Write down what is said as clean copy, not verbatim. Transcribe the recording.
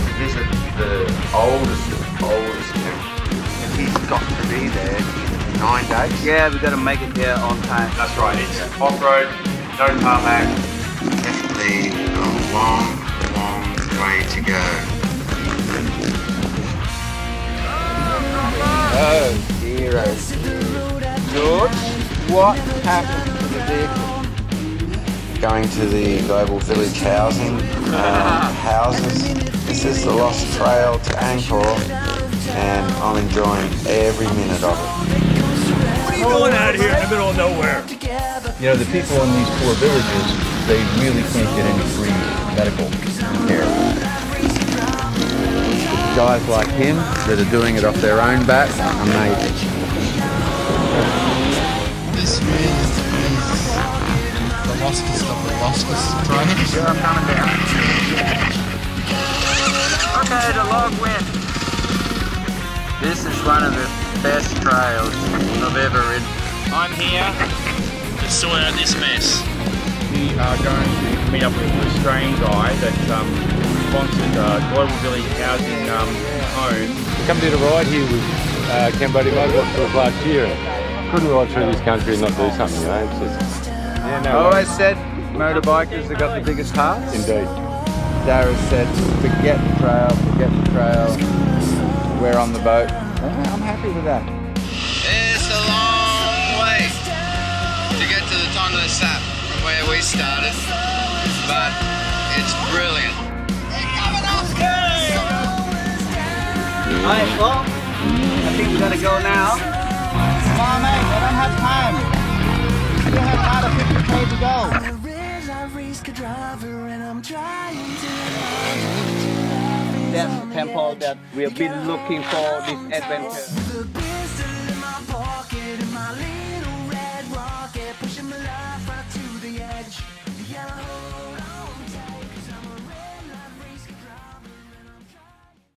to visit the oldest temple. And he's got to be there in 9 days. Yeah, we got to make it there on time. That's right, it's off-road, no tarmac. Definitely a long way to go. Oh, heroes. George, what happened to the vehicle? Going to the Global Village houses. This is the Lost Trail to Angkor, and I'm enjoying every minute of it. What are you doing out here in the middle of nowhere? You know, the people in these poor villages, they really can't get any free medical care. Guys like him that are doing it off their own bat, amazing. This is the lostest of the lostest trains. Yeah, I'm coming down. Okay, the log went. This is one of the best trails I've ever ridden. I'm here to sort out this mess. We are going to meet up with an Australian guy that sponsored Global Village Housing Home. Come did a ride here with Cambodia Motorbike Tours last year. Couldn't ride through this country and not do something, you know. It's just, yeah, no. I always said motorbikers have got the biggest hearts. Indeed. Dara said, forget the trail, we're on the boat. I'm happy with that. It's a long way to get to the Tonle Sap from where we started, but it's brilliant. Alright, well, I think we gotta go now. Come on, mate, I don't have time. We still have another 50k to go. That's the temple that we have been looking for this adventure.